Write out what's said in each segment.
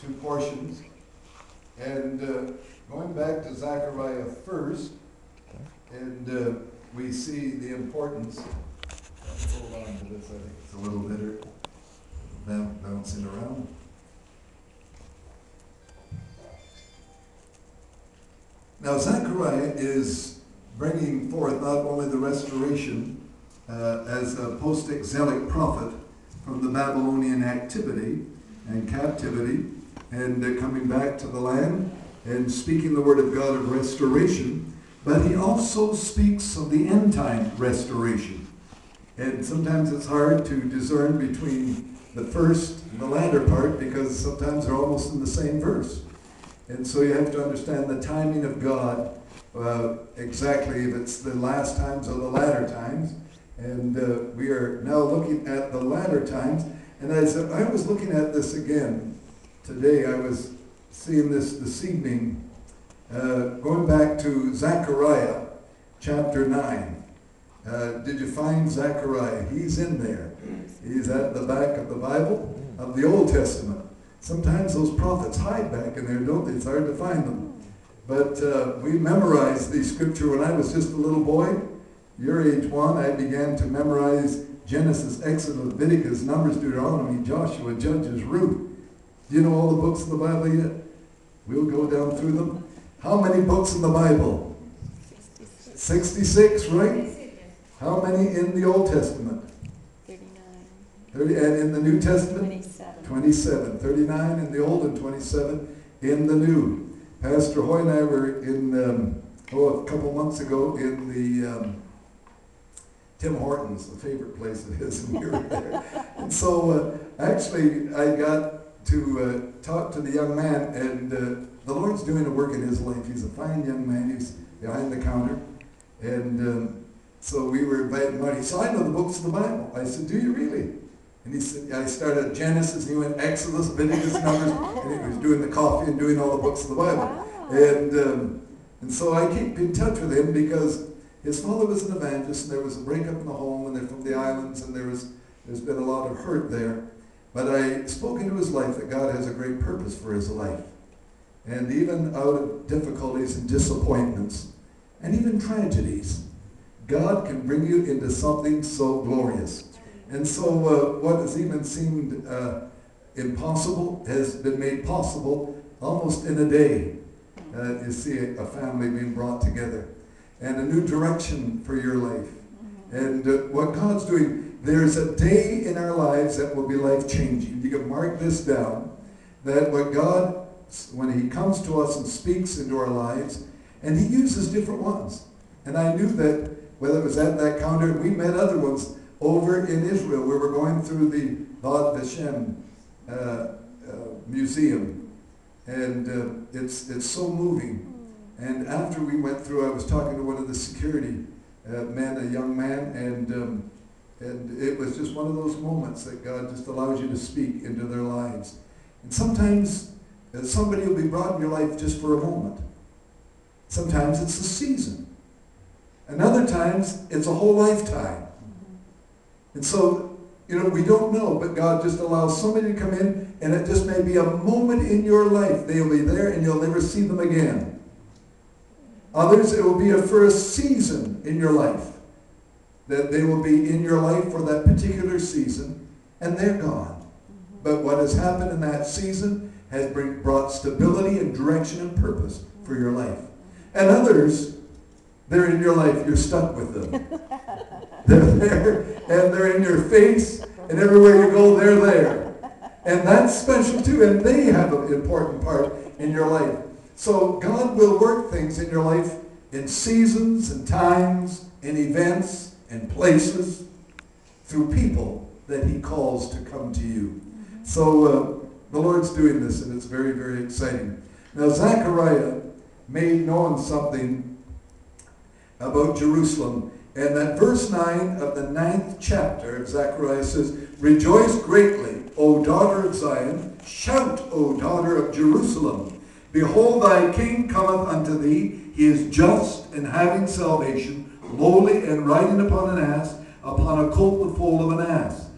two portions. And going back to Zechariah first, and we see the importance. Hold on to this, I think it's a little better. Bouncing around. Now Zechariah is bringing forth not only the restoration as a post-exilic prophet from the Babylonian activity and captivity, and coming back to the land and speaking the word of God of restoration, but he also speaks of the end time restoration. And sometimes it's hard to discern between the first and the latter part, because sometimes they're almost in the same verse. And so you have to understand the timing of God, exactly if it's the last times or the latter times. And we are now looking at the latter times. And as I was looking at this again today, I was seeing this evening, going back to Zechariah chapter 9. Did you find Zechariah? He's in there. He's at the back of the Bible, of the Old Testament. Sometimes those prophets hide back in there, don't they? It's hard to find them. But we memorized the scripture when I was just a little boy. Your age one, I began to memorize Genesis, Exodus, Leviticus, Numbers, Deuteronomy, Joshua, Judges, Ruth. Do you know all the books of the Bible yet? We'll go down through them. How many books in the Bible? 66, right? How many in the Old Testament? 30, and in the New Testament? 27. 39 in the Old and 27 in the New. Pastor Hoy and I were in, a couple months ago in the Tim Hortons, a favorite place of his, and we were there. And so actually I got to talk to the young man, and the Lord's doing a work in his life. He's a fine young man. He's behind the counter. And so we were inviting him. He said, I know the books of the Bible. I said, do you really? And he said, I started Genesis, and he went Exodus, Leviticus, Numbers, and he was doing the coffee and doing all the books of the Bible. And so I keep in touch with him because his father was an evangelist, and there was a breakup in the home, and they're from the islands, and there's been a lot of hurt there. But I spoke into his life that God has a great purpose for his life. And even out of difficulties and disappointments, and even tragedies, God can bring you into something so glorious. And so what has even seemed impossible has been made possible almost in a day. You see a family being brought together and a new direction for your life. And what God's doing, there's a day in our lives that will be life-changing. You can mark this down, that what God, when he comes to us and speaks into our lives, and he uses different ones. And I knew that whether it was at that counter, we met other ones over in Israel. We were going through the Yad Vashem museum, and it's so moving. And after we went through, I was talking to one of the security men, a young man, and it was just one of those moments that God just allows you to speak into their lives. And sometimes somebody will be brought in your life just for a moment. Sometimes it's a season. And other times it's a whole lifetime. And so, we don't know, but God just allows somebody to come in, and it just may be a moment in your life. They'll be there and you'll never see them again. Others, it will be for a season in your life. That they will be in your life for that particular season, and they're gone. But what has happened in that season has brought stability and direction and purpose for your life. And others, they're in your life, you're stuck with them. They're there, and they're in your face, and everywhere you go, they're there. And that's special too, and they have an important part in your life. So God will work things in your life in seasons and times and events and places through people that he calls to come to you. So the Lord's doing this, and it's very, very exciting. Now Zechariah made known something about Jerusalem. And that verse 9 of the 9th chapter of Zechariah says, Rejoice greatly, O daughter of Zion. Shout, O daughter of Jerusalem. Behold, thy king cometh unto thee. He is just and having salvation, lowly and riding upon an ass, upon a colt the foal of an ass.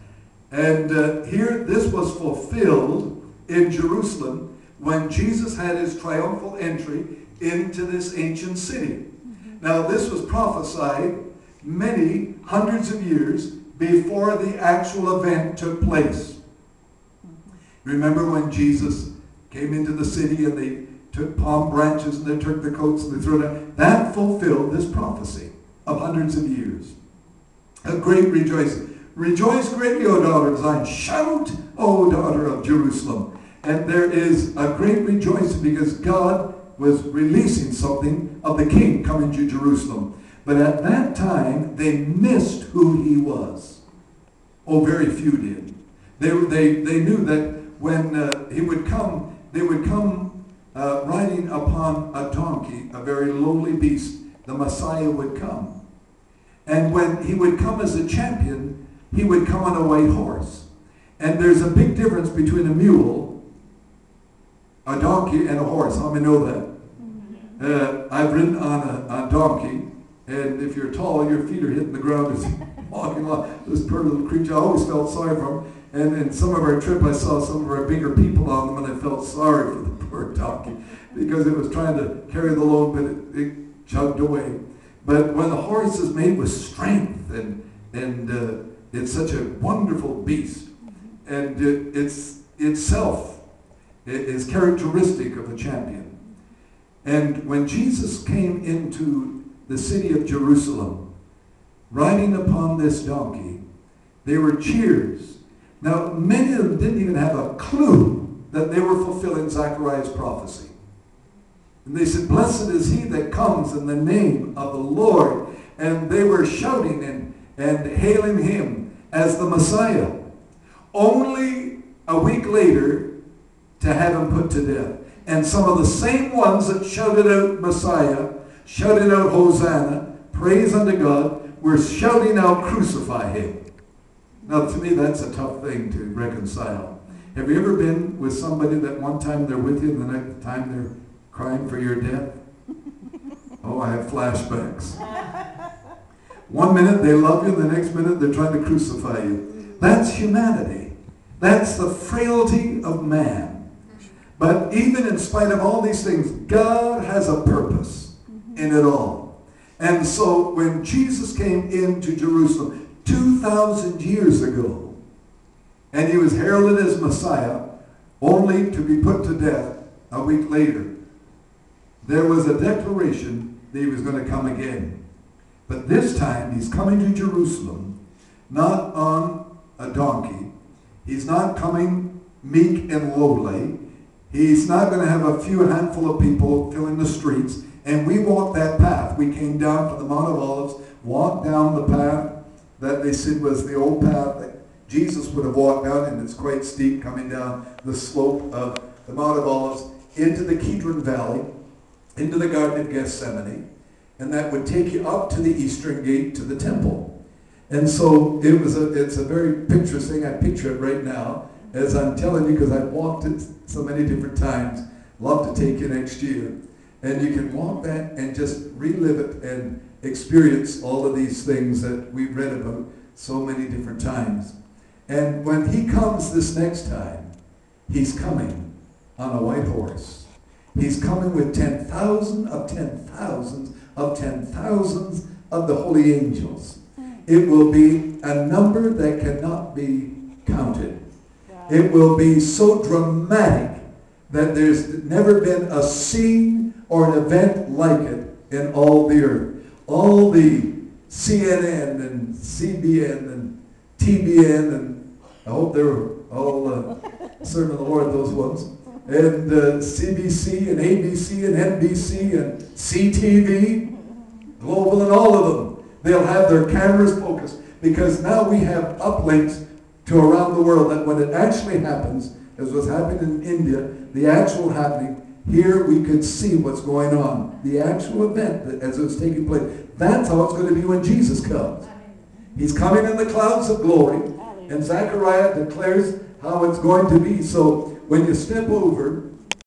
And here this was fulfilled in Jerusalem, when Jesus had his triumphal entry into this ancient city. Now, this was prophesied many hundreds of years before the actual event took place. Remember when Jesus came into the city and they took palm branches and they took the coats and they threw it out? That fulfilled this prophecy of hundreds of years. A great rejoicing. Rejoice greatly, O daughter of Zion. Shout, O daughter of Jerusalem. And there is a great rejoicing because God was releasing something of the king coming to Jerusalem. But at that time, they missed who he was. Oh, very few did. They knew that when he would come, they would come riding upon a donkey, a very lowly beast. The Messiah would come. And when he would come as a champion, he would come on a white horse. And there's a big difference between a mule, a donkey, and a horse. How many know that? I've ridden on a donkey, and if you're tall, your feet are hitting the ground as you're walking along. This poor little creature, I always felt sorry for him. And in some of our trip, I saw some of our bigger people on them, and I felt sorry for the poor donkey because it was trying to carry the load, but it chugged away. But when the horse is made with strength, and it's such a wonderful beast, and it's itself is characteristic of a champion. And when Jesus came into the city of Jerusalem, riding upon this donkey, there were cheers. Now, many of them didn't even have a clue that they were fulfilling Zechariah's prophecy. And they said, blessed is he that comes in the name of the Lord. And they were shouting and hailing him as the Messiah. Only a week later to have him put to death. And some of the same ones that shouted out Messiah, shouted out Hosanna, praise unto God, were shouting out crucify him. Now to me that's a tough thing to reconcile. Have you ever been with somebody that one time they're with you and the next time they're crying for your death? Oh, I have flashbacks. One minute they love you, the next minute they're trying to crucify you. That's humanity. That's the frailty of man. But even in spite of all these things, God has a purpose in it all. And so when Jesus came into Jerusalem 2,000 years ago, and he was heralded as Messiah, only to be put to death a week later, there was a declaration that he was going to come again. But this time he's coming to Jerusalem, not on a donkey. He's not coming meek and lowly. He's not going to have a few handful of people filling the streets. And we walked that path. We came down from the Mount of Olives, walked down the path that they said was the old path that Jesus would have walked down, and it's quite steep coming down the slope of the Mount of Olives into the Kidron Valley, into the Garden of Gethsemane, and that would take you up to the eastern gate to the temple. And so it's a very picturesque thing. I picture it right now as I'm telling you because I've walked it so many different times. Love to take you next year. And you can walk that and just relive it and experience all of these things that we've read about so many different times. And when he comes this next time, he's coming on a white horse. He's coming with 10,000 of 10,000s of 10,000s of the holy angels. It will be a number that cannot be counted. It will be so dramatic that there's never been a scene or an event like it in all the earth. All the CNN and CBN and TBN, and I hope they were all serving the Lord, those ones, and CBC and ABC and NBC and CTV, Global, and all of them. They'll have their cameras focused because now we have uplinks to around the world that when it actually happens, as was happening in India, the actual happening, here we could see what's going on. The actual event that, as it was taking place. That's how it's going to be when Jesus comes. He's coming in the clouds of glory, and Zechariah declares how it's going to be. So when you step over